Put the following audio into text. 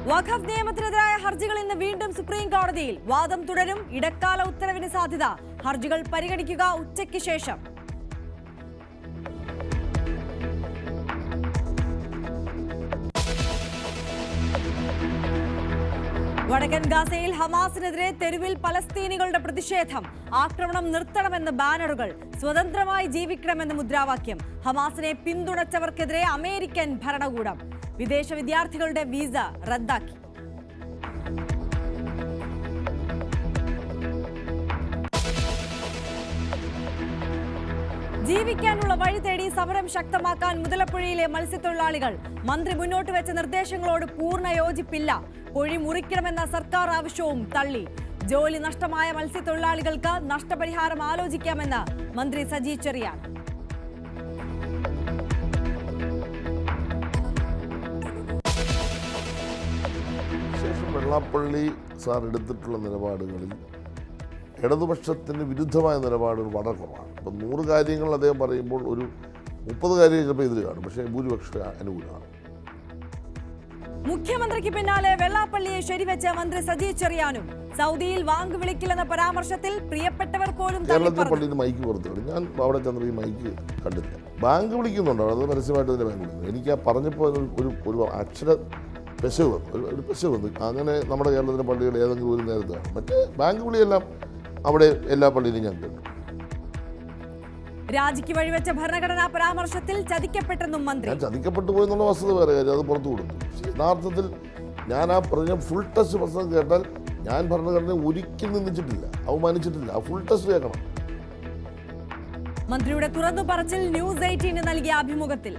വഖഫ് നിയമത്തിനെതിരായ ഹർജികൾ ഇന്ന് വീണ്ടും സുപ്രീം കോടതിയിൽ. വാദം തുടരും. ഇടക്കാല ഉത്തരവിന് സാധ്യത. ഹർജികൾ പരിഗണിക്കുക ഉച്ചയ്ക്ക് ശേഷം. വടക്കൻ ഗാസയിൽ ഹമാസിനെതിരെ തെരുവിൽ പലസ്തീനികളുടെ പ്രതിഷേധം. ആക്രമണം നിർത്തണമെന്ന് ബാനറുകൾ. സ്വതന്ത്രമായി ജീവിക്കണമെന്ന് മുദ്രാവാക്യം. ഹമാസിനെ പിന്തുണച്ചവർക്കെതിരെ അമേരിക്കൻ ഭരണകൂടം. വിദേശ വിദ്യാർത്ഥികളുടെ വീസ റദ്ദാക്കി. ജീവിക്കാനുള്ള വഴി തേടി സമരം ശക്തമാക്കാൻ മുതലപ്പുഴയിലെ മത്സ്യത്തൊഴിലാളികൾ. മന്ത്രി മുന്നോട്ട് വെച്ച നിർദ്ദേശങ്ങളോട് പൂർണ്ണ യോജിപ്പില്ല. പൊഴി മുറിക്കണമെന്ന സർക്കാർ ആവശ്യവും തള്ളി. ജോലി നഷ്ടമായ മത്സ്യത്തൊഴിലാളികൾക്ക് നഷ്ടപരിഹാരം ആലോചിക്കാമെന്ന് മന്ത്രി സജി ചെറിയാൻ. വെള്ളാപ്പള്ളി സാർ എടുത്തിട്ടുള്ള നിലപാടുകളിൽ ഇടതുപക്ഷത്തിന് വിരുദ്ധമായ നിലപാടുകൾ വളരെ കുറവാണ്. അപ്പം 100 കാര്യങ്ങൾ അദ്ദേഹം പറയുമ്പോൾ ഒരു 30 കാര്യങ്ങൾ ചിലപ്പോൾ എതിര് കാണും, പക്ഷേ ഭൂരിപക്ഷം അനുകൂലമാണ്. മുഖ്യമന്ത്രിക്ക് പിന്നാലെ വെള്ളാപ്പള്ളിയെ ശരിവെച്ച മന്ത്രി സജി ചെറിയാനും. സൗദിയിൽ വാങ്ക് വിളിക്കില്ലെന്ന പരാമർശത്തിൽ പ്രിയപ്പെട്ടവർ പോലും കേരളത്തിലെ പള്ളിയിൽ മൈക്ക് പുറത്തു. ഞാൻ അവിടെ ചെന്ന ഈ മൈക്ക് കണ്ടില്ല. ബാങ്ക് വിളിക്കുന്നുണ്ടോ? അത് പരസ്യമായിട്ട് തന്നെ ബാങ്ക് വിളിക്കുന്നു. എനിക്ക് ആ പറഞ്ഞപ്പോൾ ഒരു അക്ഷര പെശക് വന്നു, ഒരു പെശക് വന്നു. അങ്ങനെ നമ്മുടെ കേരളത്തിലെ പള്ളികൾ ഏതെങ്കിലും ഒരു നേരത്താണ്. മറ്റേ ബാങ്ക് വിളിയെല്ലാം അവിടെ എല്ലാ പള്ളിയിലും ഞാൻ കേട്ടു. രാജിക്ക് വഴിവെച്ച ഭരണഘടനാ പരാമർശത്തിൽ ചതിക്കപ്പെട്ടെന്നും മന്ത്രി. ഞാൻ ചതിക്കപ്പെട്ടു പോയെന്നുള്ള വസ്തുത വേറെ കാര്യം, അത് പുറത്തു കൊടുത്തു. യഥാർത്ഥത്തിൽ ഞാൻ ആ പറഞ്ഞ ഫുൾ ടെസ്റ്റ് പ്രസംഗം കേട്ടാൽ ഞാൻ ഭരണഘടനയെ ഒരിക്കലും നിന്ദിച്ചിട്ടില്ല, അവമാനിച്ചിട്ടില്ല. ആ ഫുൾ ടെസ്റ്റ് കേൾക്കണം. മന്ത്രിയുടെ തുറന്നു പറച്ചിൽ ന്യൂസ് 18 നൽകിയ അഭിമുഖത്തിൽ.